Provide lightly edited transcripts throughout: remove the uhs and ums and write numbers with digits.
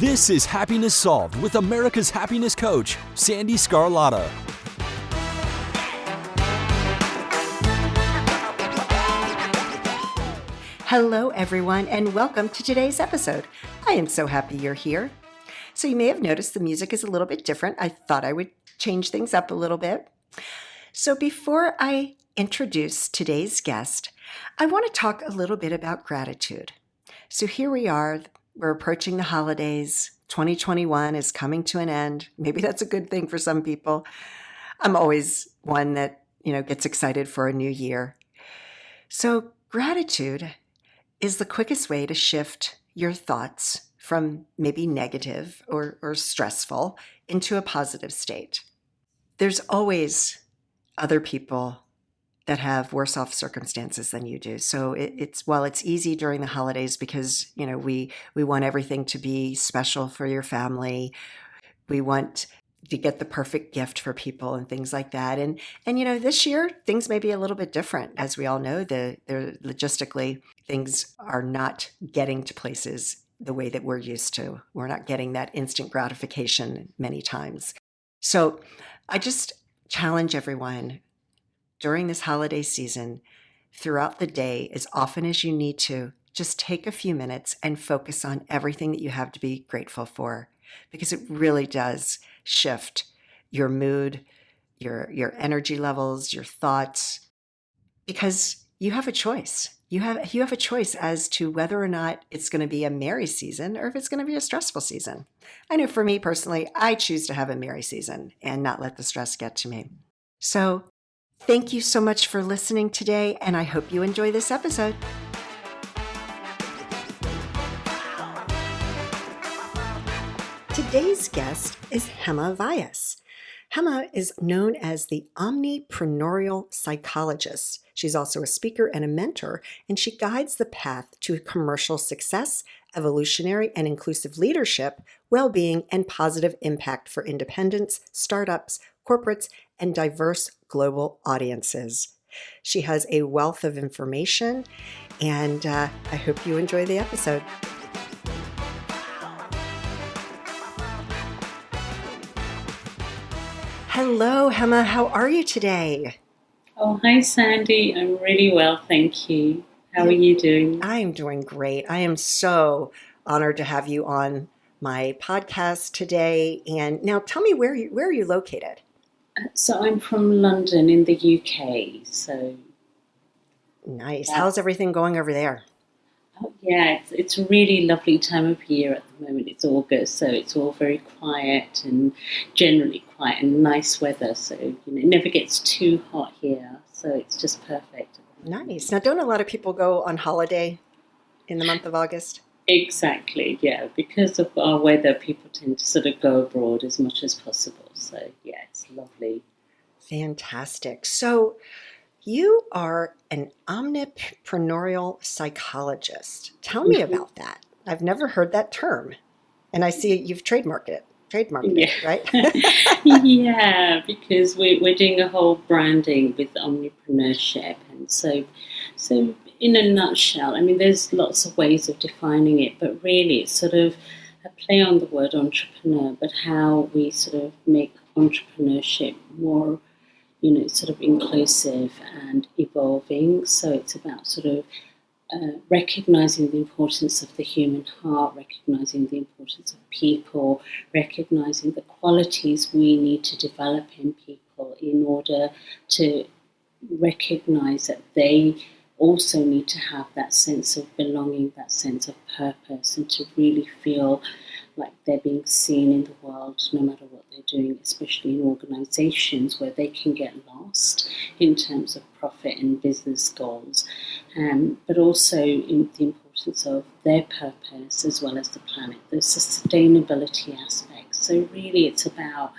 This is Happiness Solved with America's happiness coach, Sandy Scarlatta. Hello, everyone, and welcome to today's episode. I am so happy you're here. So you may have noticed the music is a little bit different. I thought I would change things up a little bit. So before I introduce today's guest, I want to talk a little bit about gratitude. So here we are. We're approaching the holidays. 2021 is coming to an end. Maybe that's a good thing for some people. I'm always one that, gets excited for a new year. So gratitude is the quickest way to shift your thoughts from maybe negative or stressful into a positive state. There's always other people that have worse off circumstances than you do. So it's easy during the holidays because, we want everything to be special for your family. We want to get the perfect gift for people and things like that. And this year things may be a little bit different. As we all know, they're logistically, things are not getting to places the way that we're used to. We're not getting that instant gratification many times. So I just challenge everyone during this holiday season, throughout the day, as often as you need to, just take a few minutes and focus on everything that you have to be grateful for, because it really does shift your mood, your energy levels, your thoughts, because you have a choice. You have a choice as to whether or not it's going to be a merry season or if it's going to be a stressful season. I know for me personally, I choose to have a merry season and not let the stress get to me. So thank you so much for listening today, and I hope you enjoy this episode. Today's guest is Hema Vyas. Hema is known as the Omnipreneurial Psychologist. She's also a speaker and a mentor, and she guides the path to commercial success, evolutionary and inclusive leadership, well-being, and positive impact for independents, startups, corporates, and diverse global audiences. She has a wealth of information, and I hope you enjoy the episode. Hello, Hema. How are you today? Oh, hi, Sandy. I'm really well, thank you. How are you doing? I am doing great. I am so honored to have you on my podcast today. And now tell me, where are you located? So I'm from London in the UK. So nice. How's everything going over there? Oh, yeah, it's a really lovely time of year at the moment. It's August, so it's all very quiet and generally quiet and nice weather. So it never gets too hot here. So it's just perfect. Nice. Now, don't a lot of people go on holiday in the month of August? Exactly, yeah. Because of our weather, people tend to sort of go abroad as much as possible. So, yeah, it's lovely. Fantastic. So you are an omnipreneurial psychologist. Tell me about that. I've never heard that term. And I see you've trademarked it, right? Yeah, because we're doing a whole branding with Omnipreneurship. And so in a nutshell, I mean, there's lots of ways of defining it, but really it's sort of a play on the word entrepreneur, but how we sort of make entrepreneurship more sort of inclusive and evolving. So it's about sort of recognizing the importance of the human heart, recognizing the importance of people, recognizing the qualities we need to develop in people in order to recognize that they also need to have that sense of belonging, that sense of purpose, and to really feel like they're being seen in the world no matter what they're doing, especially in organizations where they can get lost in terms of profit and business goals, but also in the importance of their purpose as well as the planet, the sustainability aspects. So really it's about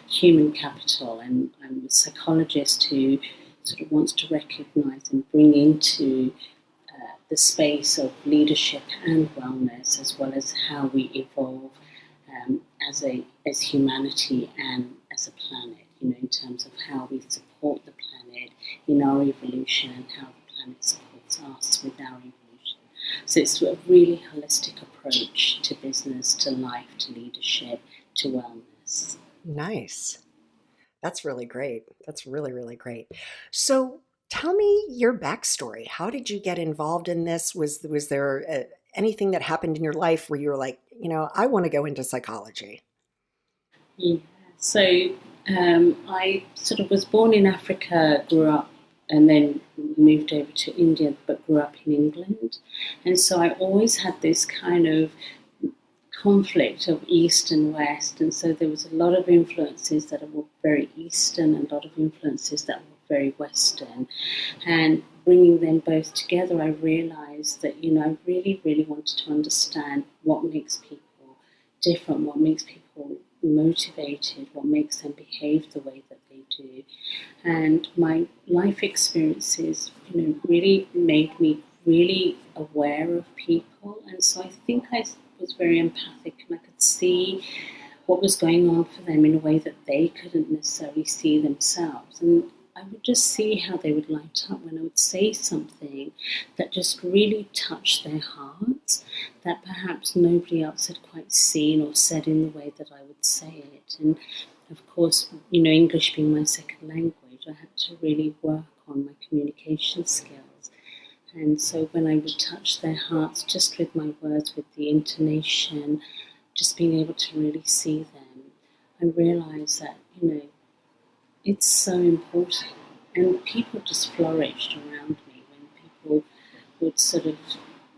human capital, and I'm a psychologist who sort of wants to recognize and bring into the space of leadership and wellness, as well as how we evolve as humanity and as a planet, in terms of how we support the planet in our evolution and how the planet supports us with our evolution. So it's a really holistic approach to business. business to life to leadership to wellness. Nice. That's really great. That's really, really great. So tell me your backstory. How did you get involved in this? Was there anything that happened in your life where you were like, I want to go into psychology? Yeah. So I sort of was born in Africa, grew up, and then moved over to India, but grew up in England. And so I always had this kind of conflict of East and West. And so there was a lot of influences that were very Eastern and a lot of influences that were very Western. And bringing them both together, I realized that, I really, really wanted to understand what makes people different, what makes people motivated, what makes them behave the way that they do. And my life experiences, really made me really aware of people. And so I think I was very empathic, and I could see what was going on for them in a way that they couldn't necessarily see themselves. And I would just see how they would light up when I would say something that just really touched their hearts, that perhaps nobody else had quite seen or said in the way that I would say it. And of course, English being my second language, I had to really work on my communication skills. And so when I would touch their hearts just with my words, with the intonation, just being able to really see them, I realised that, it's so important. And people just flourished around me when people would sort of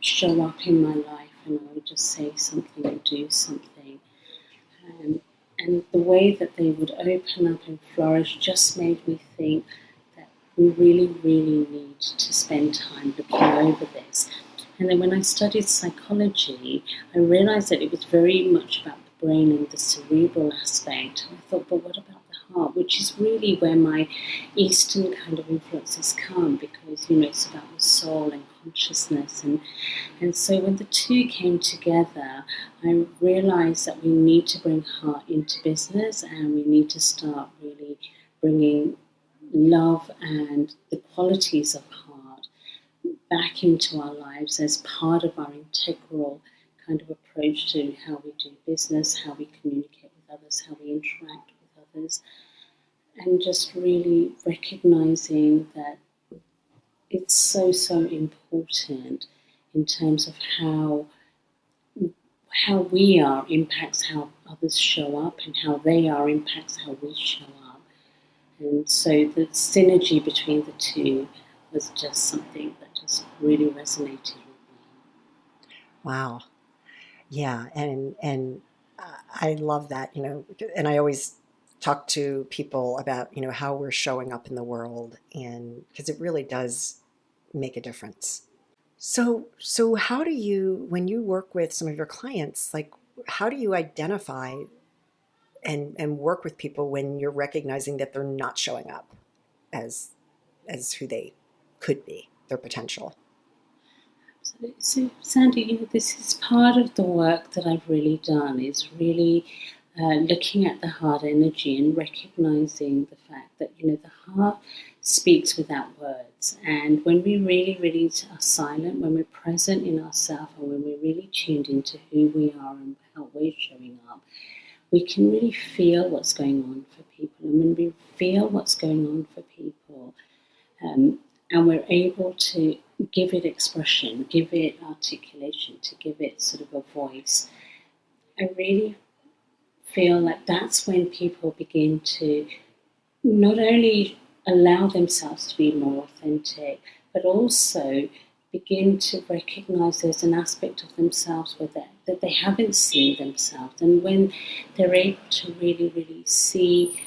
show up in my life and I would just say something or do something. And the way that they would open up and flourish just made me think that we really, really need to spend time looking over this. And then when I studied psychology, I realized that it was very much about the brain and the cerebral aspect. And I thought, but what about the heart? Which is really where my Eastern kind of influences come, because, it's about the soul and consciousness. And so when the two came together, I realized that we need to bring heart into business, and we need to start really bringing love and the qualities of heart back into our lives as part of our integral kind of approach to how we do business, how we communicate with others, how we interact with others, and just really recognizing that it's so, so important in terms of how we are impacts how others show up, and how they are impacts how we show up. And so the synergy between the two was just something that just really resonated with me. Wow. Yeah. And I love that, and I always talk to people about, how we're showing up in the world, and because it really does make a difference. So how do you, when you work with some of your clients, like, how do you identify and work with people when you're recognizing that they're not showing up as who they could be, their potential? So, Sandy, this is part of the work that I've really done, is really looking at the heart energy and recognizing the fact that, the heart speaks without words. And when we really, really are silent, when we're present in ourselves, and when we're really tuned into who we are and how we're showing up, we can really feel what's going on for people. And when we feel what's going on for people, and we're able to give it expression, give it articulation, to give it sort of a voice, I really feel like that's when people begin to not only allow themselves to be more authentic, but also begin to recognize there's an aspect of themselves that they haven't seen themselves. And when they're able to really, really see,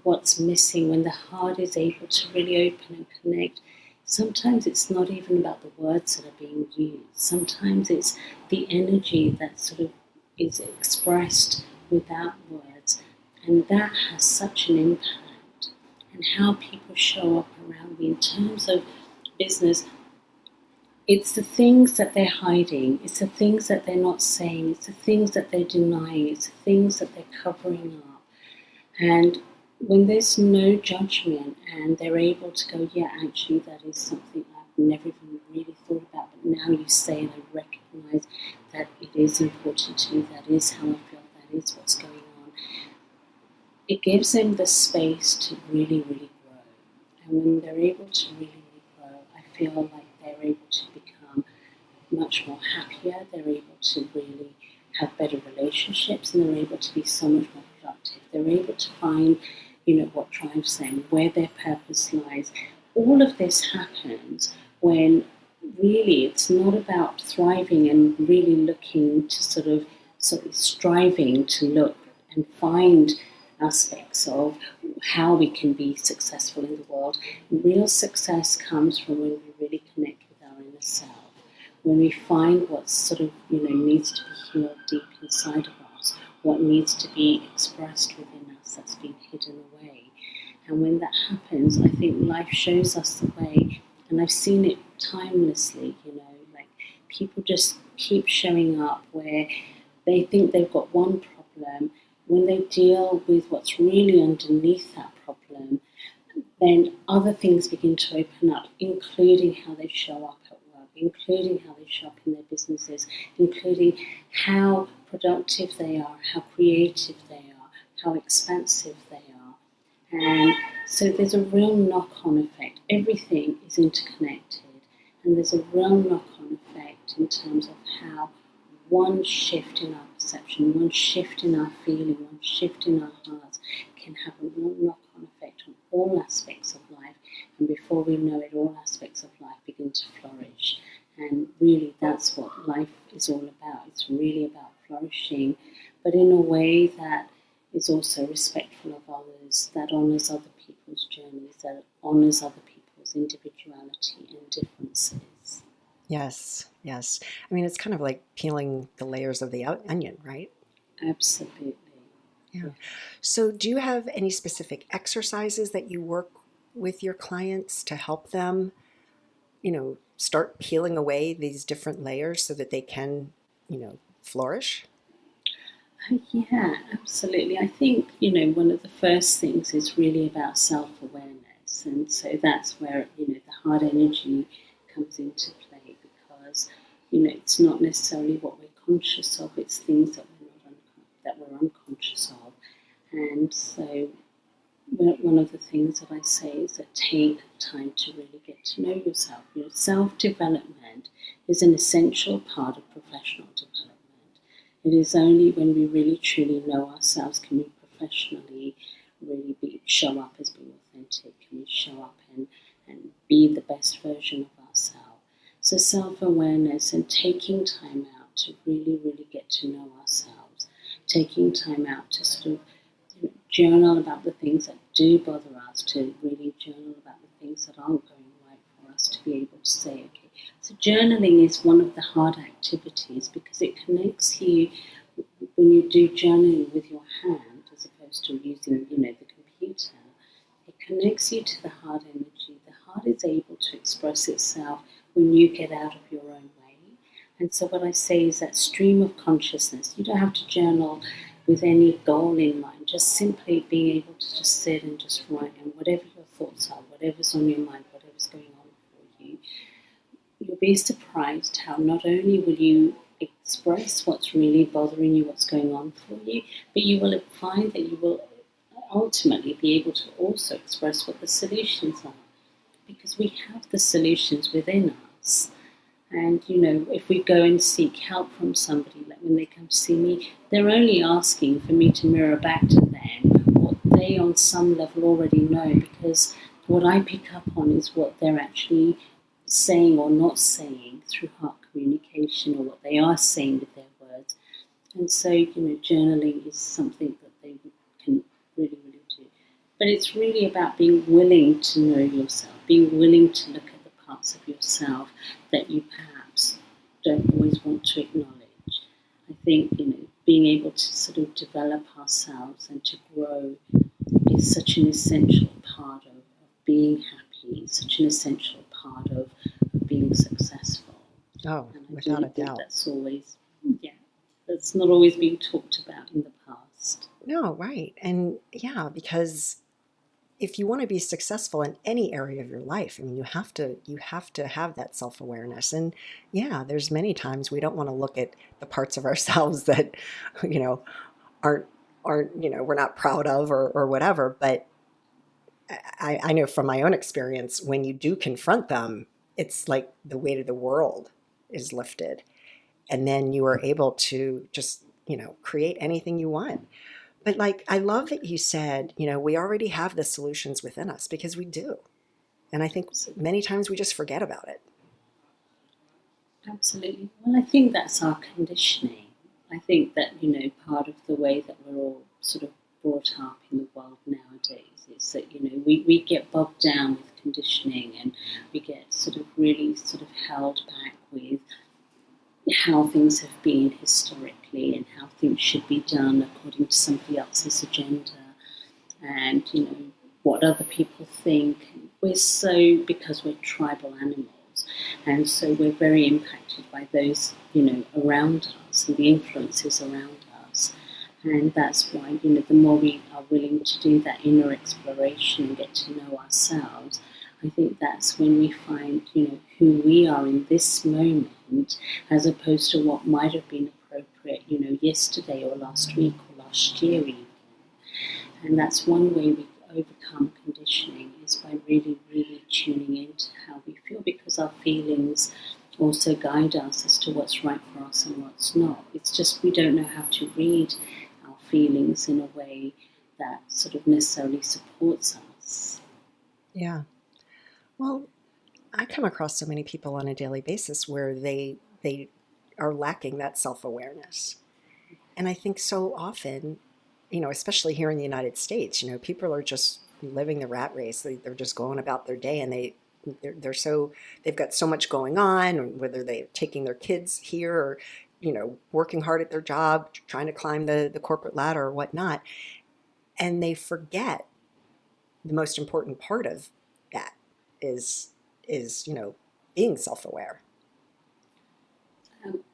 what's missing, when the heart is able to really open and connect, sometimes it's not even about the words that are being used. Sometimes it's the energy that sort of is expressed without words. And that has such an impact. And how people show up around me in terms of business, it's the things that they're hiding, it's the things that they're not saying, it's the things that they're denying, it's the things that they're covering up. And when there's no judgment and they're able to go, yeah, actually that is something I've never even really thought about, but now you say and I recognize that it is important to me, that is how I feel, that is what's going on. It gives them the space to really, really grow. And when they're able to really, really grow, I feel like they're able to become much more happier, they're able to really have better relationships, and they're able to be so much more productive. They're able to find, what drives them, where their purpose lies. All of this happens when really it's not about thriving and really looking to sort of striving to look and find aspects of how we can be successful in the world. Real success comes from when we really connect with our inner self, when we find what needs to be healed deep inside of us, what needs to be expressed within us that's been hidden away. And when that happens, I think life shows us the way. And I've seen it timelessly, like people just keep showing up where they think they've got one problem. When they deal with what's really underneath that problem, then other things begin to open up, including how they show up at work, including how they show up in their businesses, including how productive they are, how creative they are, how expansive they are. And so there's a real knock-on effect. Everything is interconnected, and there's a real knock-on effect in terms of how one shift in our perception, one shift in our feeling, one shift in our hearts can have a real knock-on effect on all aspects of life. And before we know it, all aspects of life begin to flourish. And really, that's what life is all about. It's really about flourishing, but in a way that is also respectful of others, that honours other people's journeys, that honours other people's individuality and differences. Yes. I mean, it's kind of like peeling the layers of the onion, right? Absolutely. Yeah. So do you have any specific exercises that you work with your clients to help them, start peeling away these different layers so that they can, flourish? Yeah, absolutely. I think, one of the first things is really about self-awareness. And so that's where, the hard energy comes into play, because, it's not necessarily what we're conscious of, it's things that we're unconscious of. And so one of the things that I say is that take time to really get to know yourself. Self-development is an essential part of professional development. It is only when we really truly know ourselves can we professionally really show up as being authentic, can we show up and be the best version of ourselves. So self-awareness and taking time out to really, really get to know ourselves, taking time out to sort of journal about the things that do bother us, to really journal about the things that aren't going right for us, to be able to say, okay. So journaling is one of the hard activities because it connects you, when you do journaling with your hand as opposed to using, the computer, it connects you to the heart energy. The heart is able to express itself when you get out of your own way. And so what I say is that stream of consciousness. You don't have to journal with any goal in mind, just simply being able to just sit and just write, and whatever your thoughts are, whatever's on your mind, whatever's going on for you, you'll be surprised how not only will you express what's really bothering you, what's going on for you, but you will find that you will ultimately be able to also express what the solutions are, because we have the solutions within us. And, if we go and seek help from somebody, like when they come to see me, they're only asking for me to mirror back to them what they on some level already know, because what I pick up on is what they're actually saying or not saying through heart communication, or what they are saying with their words. And so, journaling is something that they can really, really do. But it's really about being willing to know yourself, being willing to look at the parts of yourself that you perhaps don't always want to acknowledge. I think, being able to sort of develop ourselves and to grow is such an essential part of being happy, such an essential part of being successful. Oh, and I without a think doubt. that's not always being talked about in the past. No, right. And yeah, because if you want to be successful in any area of your life, I mean, you have to have that self-awareness. And yeah, there's many times we don't want to look at the parts of ourselves that, you know, aren't we're not proud of or whatever. But I know from my own experience, when you do confront them, it's like the weight of the world is lifted. And then you are able to just, create anything you want. But like, I love that you said, we already have the solutions within us, because we do. And I think many times we just forget about it. Absolutely. Well, I think that's our conditioning. I think that, part of the way that we're all sort of brought up in the world nowadays is that, we get bogged down with conditioning, and we get sort of really sort of held back with how things have been historically and how things should be done according to somebody else's agenda, and, what other people think. We're so, because we're tribal animals, and so we're very impacted by those, around us and the influences around us. And that's why, the more we are willing to do that inner exploration and get to know ourselves, I think that's when we find, who we are in this moment, as opposed to what might have been appropriate, yesterday or last week or last year even. And that's one way we overcome conditioning, is by really, really tuning into how we feel, because our feelings also guide us as to what's right for us and what's not. It's just we don't know how to read our feelings in a way that sort of necessarily supports us. Yeah. Well, I come across so many people on a daily basis where they are lacking that self-awareness. And I think so often, especially here in the United States, people are just living the rat race. They're just going about their day, and they've got so much going on, whether they're taking their kids here or, working hard at their job, trying to climb the corporate ladder or whatnot. And they forget the most important part of that is being self-aware.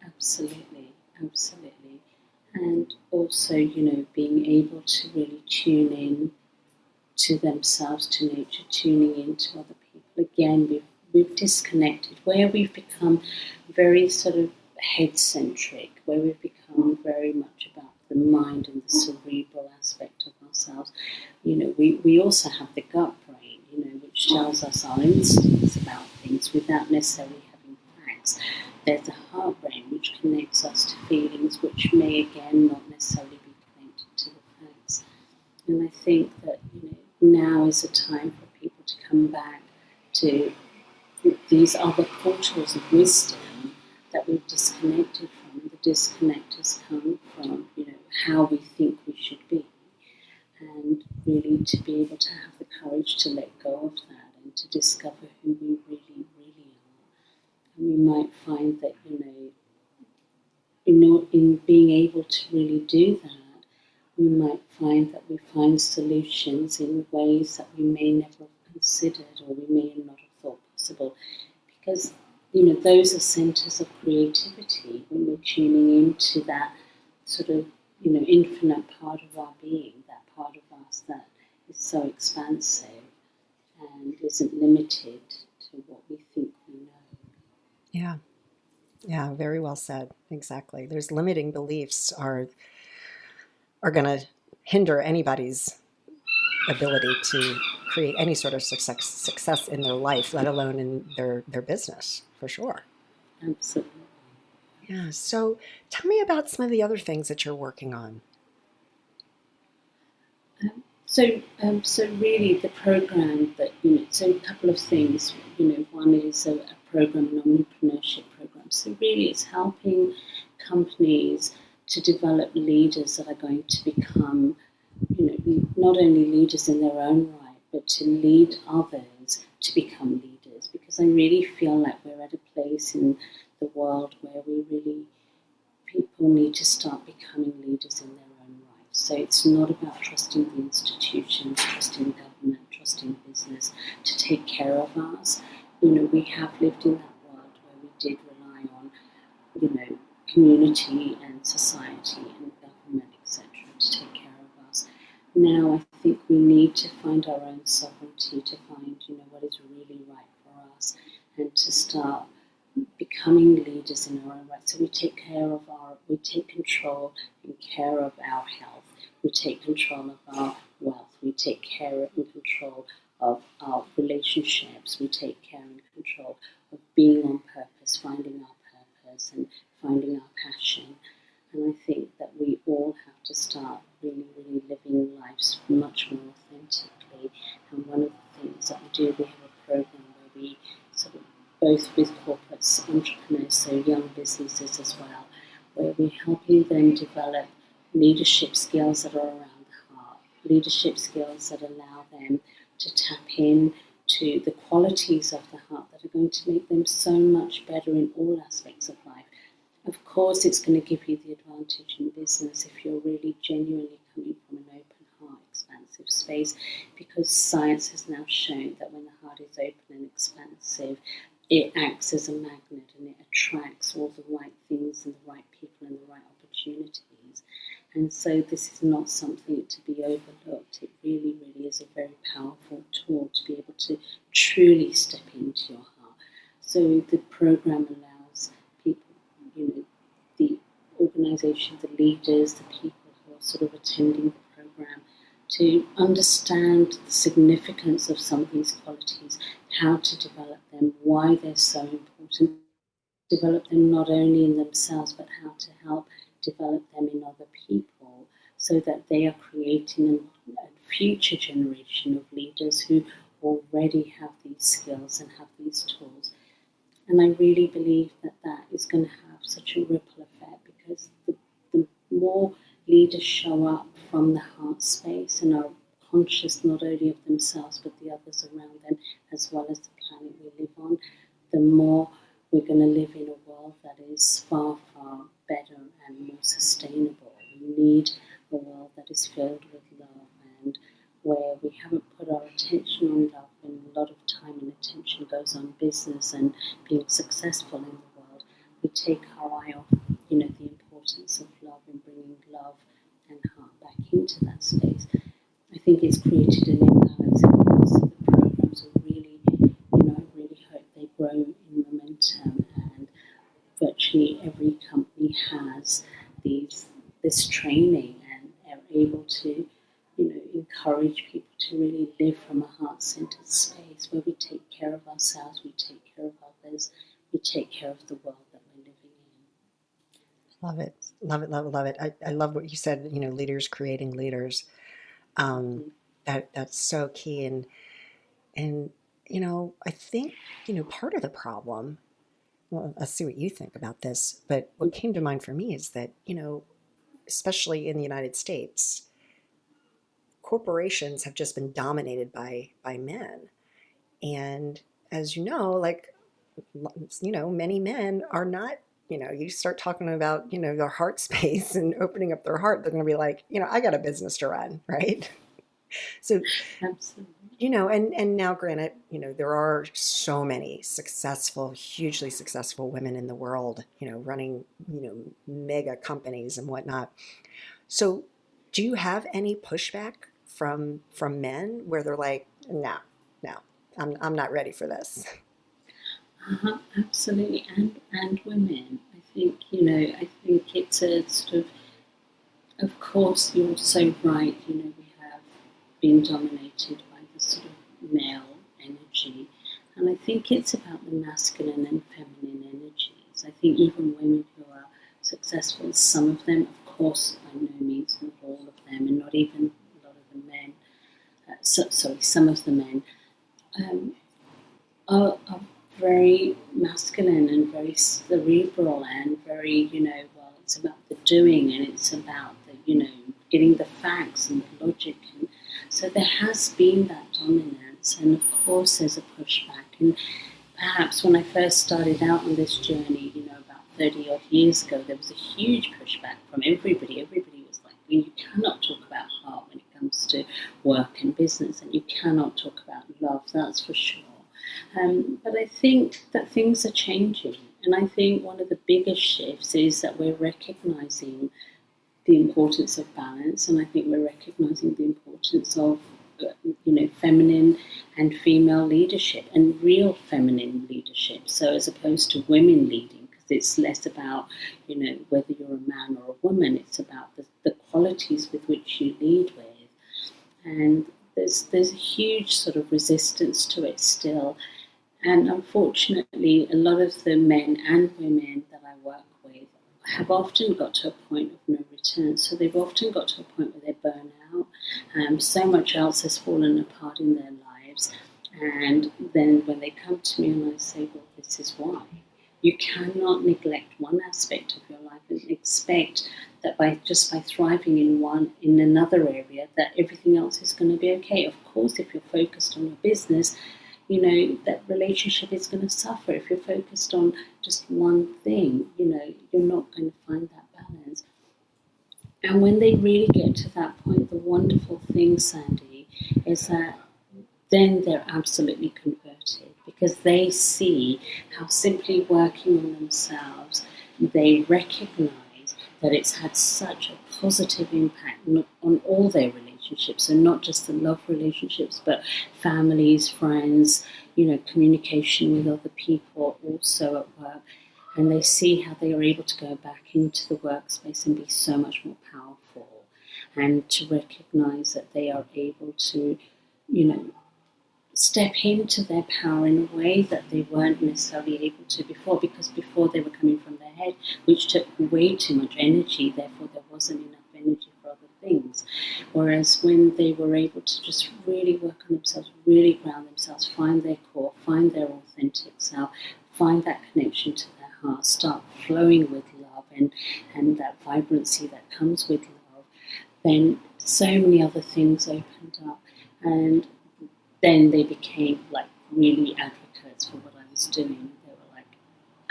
Absolutely. And also, being able to really tune in to themselves, to nature, tuning in to other people. Again, we've disconnected, where we've become very sort of head-centric, where we've become very much about the mind and the cerebral aspect of ourselves. We also have the gut brain, which tells us our instincts about things without necessarily having facts. There's the heart brain, which connects us to feelings, which may again not necessarily be connected to the facts. And I think that now is a time for people to come back to these other portals of wisdom that we've disconnected from. And the disconnect has come from how we think we should be, and really to be able to have the courage to let go of that and to discover who we really, really are. And we might find that, in being able to really do that, we might find that we find solutions in ways that we may never have considered, or we may not have thought possible. Because, those are centers of creativity when we're tuning into that sort of, infinite part of our being, that part of us that is so expansive and isn't limited to what we think we know. Yeah, very well said. Exactly. There's limiting beliefs are going to hinder anybody's ability to create any sort of success in their life, let alone in their business, for sure. Absolutely. Yeah. So tell me about some of the other things that you're working on. So really the program that, so a couple of things, one is a program, an Omnipreneurship program. So really it's helping companies to develop leaders that are going to become, not only leaders in their own right, but to lead others to become leaders. Because I really feel like we're at a place in the world where people need to start becoming leaders in their own right. So it's not about trusting the institutions, trusting government, trusting business to take care of us. We have lived in that world where we did rely on, community and society and government, etc., to take care of us. Now I think we need to find our own sovereignty, to find, what is really right for us, and to start becoming leaders in our own right. So we take control and care of our health. We take control of our wealth. We take care and control of our relationships. We take care and control of being on purpose, finding our purpose and finding our passion. And I think that we all have to start really, really living lives much more authentically. And one of the things that we do, we have a program where we sort of, both with corporates, entrepreneurs, so young businesses as well, where we're helping them develop leadership skills that are around the heart, leadership skills that allow them to tap in to the qualities of the heart that are going to make them so much better in all aspects of life. Of course, it's going to give you the advantage in business if you're really genuinely coming from an open heart, expansive space, because science has now shown that when the heart is open and expansive, it acts as a magnet and it attracts all the right things and the right people and the right opportunities. And so this is not something to be overlooked. It really, really is a very powerful tool to be able to truly step into your heart. So the program allows people, the organisation, the leaders, the people who are sort of attending the program to understand the significance of some of these qualities, how to develop them, why they're so important, develop them not only in themselves, but how to help develop them in other people so that they are creating a future generation of leaders who already have these skills and have these tools. And I really believe that that is going to have such a ripple effect, because the more leaders show up from the heart space and are conscious not only of themselves but the others around them, as well as the planet we live on, the more we're going to live in a world that is far, far better and more sustainable. We need a world that is filled with love, and where we haven't put our attention on love, and a lot of time and attention goes on business and being successful in the world, we take our eye off, the importance of love and bringing love and heart back into that space. I think it's created an imbalance in the world, so the programs are really, I really hope they grow in momentum, and virtually every company has this training and are able to, encourage people to really live from a heart-centered space where we take care of ourselves, we take care of others, we take care of the world that we're living in. Love it. Love it, love it, love it. I love what you said, leaders creating leaders. That's so key. And I think, part of the problem, well, let's see what you think about this, but what came to mind for me is that, especially in the United States, corporations have just been dominated by men. And as many men are not, you start talking about, their heart space and opening up their heart, they're going to be like, I got a business to run, right? So, Absolutely. And now granted, there are so many successful, hugely successful women in the world, running, mega companies and whatnot. So do you have any pushback from men where they're like, no, I'm not ready for this? Absolutely, and women. I think it's a sort of course, you're so right. We have been dominated by the sort of male energy, and I think it's about the masculine and feminine energies. I think even women who are successful, some of them, of course, by no means not all of them, and not even a lot of the men. Some of the men are very masculine and very cerebral and very, it's about the doing, and it's about the, getting the facts and the logic. And so there has been that dominance, and of course there's a pushback. And perhaps when I first started out on this journey, about 30 odd years ago, there was a huge pushback from everybody. Everybody was like, well, you cannot talk about heart when it comes to work and business, and you cannot talk about love, that's for sure. But I think that things are changing, and I think one of the biggest shifts is that we're recognizing the importance of balance, and I think we're recognizing the importance of feminine and female leadership, and real feminine leadership. So as opposed to women leading, because it's less about whether you're a man or a woman. It's about the qualities with which you lead with, and there's a huge sort of resistance to it still. And unfortunately, a lot of the men and women that I work with have often got to a point of no return. So they've often got to a point where they burn out. So much else has fallen apart in their lives. And then when they come to me and I say, well, this is why. You cannot neglect one aspect of your life and expect that by thriving in another area, that everything else is going to be okay. Of course, if you're focused on your business, that relationship is going to suffer. If you're focused on just one thing, you're not going to find that balance. And when they really get to that point, the wonderful thing, Sandy, is that then they're absolutely converted, because they see how simply working on themselves, they recognize that it's had such a positive impact on all their relationships, and not just the love relationships, but families, friends, communication with other people also at work. And they see how they are able to go back into the workspace and be so much more powerful, and to recognize that they are able to, step into their power in a way that they weren't necessarily able to before, because before they were coming from their head, which took way too much energy, therefore there wasn't enough energy for other things. Whereas when they were able to just really work on themselves, really ground themselves, find their core, find their authentic self, find that connection to their heart, start flowing with love and that vibrancy that comes with love, then so many other things opened up. And then they became like really advocates for what I was doing. They were like,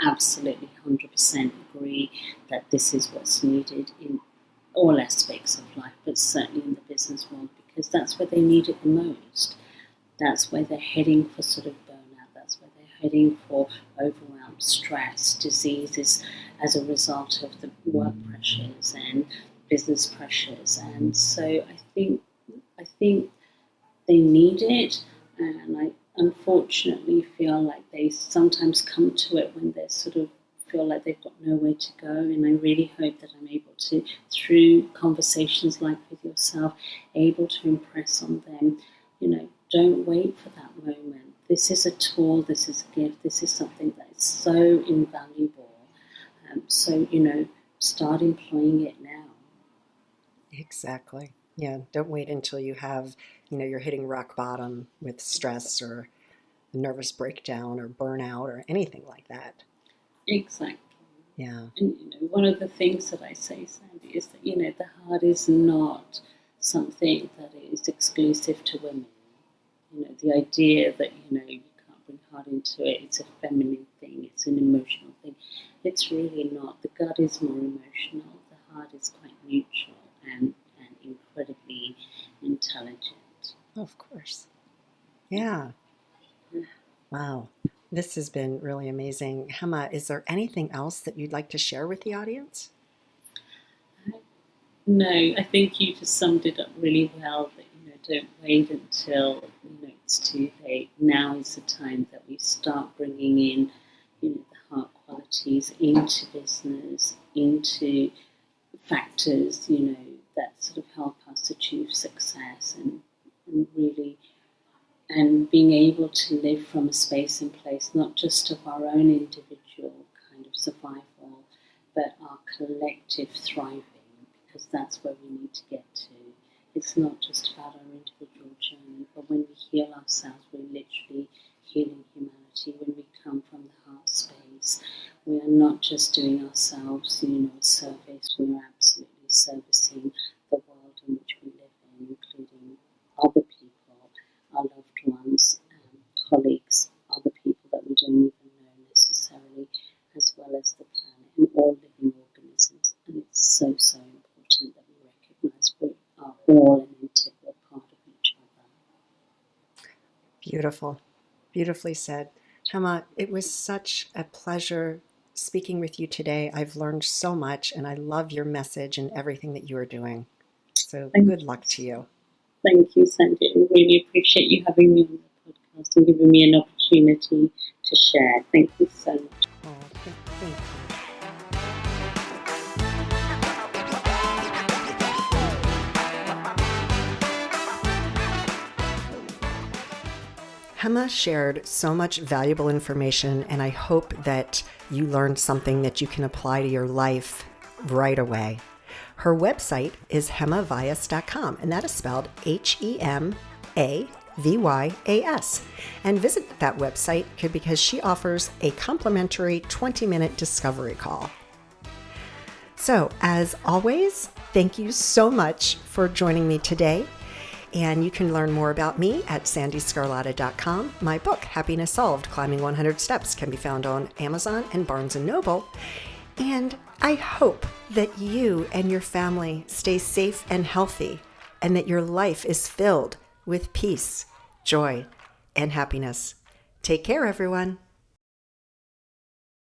absolutely 100% agree that this is what's needed in all aspects of life, but certainly in the business world, because that's where they need it the most. That's where they're heading for sort of burnout. That's where they're heading for overwhelm, stress, diseases as a result of the work pressures and business pressures. And so I think they need it, and I unfortunately feel like they sometimes come to it when they sort of feel like they've got nowhere to go. And I really hope that I'm able to, through conversations like with yourself, able to impress on them, don't wait for that moment. This is a tool, this is a gift, this is something that is so invaluable. So, start employing it now. Exactly. Yeah, don't wait until you have, you're hitting rock bottom with stress or nervous breakdown or burnout or anything like that. Exactly. Yeah. And one of the things that I say, Sandy, is that the heart is not something that is exclusive to women. The idea that you can't bring heart into it, it's a feminine thing, it's an emotional thing. It's really not. The gut is more emotional. The heart is quite neutral and incredibly intelligent. Of course. Yeah. Wow. This has been really amazing. Hema, is there anything else that you'd like to share with the audience? No, I think you just summed it up really well, that, don't wait until, it's too late. Now is the time that we start bringing in, the heart qualities into business, into factors, that sort of help us achieve success and really, and being able to live from a space and place, not just of our own individual kind of survival, but our collective thriving, because that's where we need to get to. It's not just about our individual journey, but when we heal ourselves, we're literally healing humanity. When we come from the heart space, we are not just doing ourselves, a service, we are absolutely servicing the world in which we live in, including other people, our loved ones, colleagues, other people that we don't even know necessarily, as well as the planet and all living organisms. And it's so, so important that we recognize we are all an integral part of each other. Beautiful. Beautifully said. Hema, it was such a pleasure speaking with you today. I've learned so much, and I love your message and everything that you are doing. So good luck to you. Thank you, Sandy. I really appreciate you having me on the podcast and giving me an opportunity to share. Thank you so much. Oh, thank you. Hema shared so much valuable information, and I hope that you learned something that you can apply to your life right away. Her website is hemavyas.com, and that is spelled HEMAVYAS. And visit that website because she offers a complimentary 20-minute discovery call. So, as always, thank you so much for joining me today. And you can learn more about me at sandyscarlotta.com. My book, Happiness Solved, Climbing 100 Steps, can be found on Amazon and Barnes & Noble. And I hope that you and your family stay safe and healthy, and that your life is filled with peace, joy, and happiness. Take care, everyone.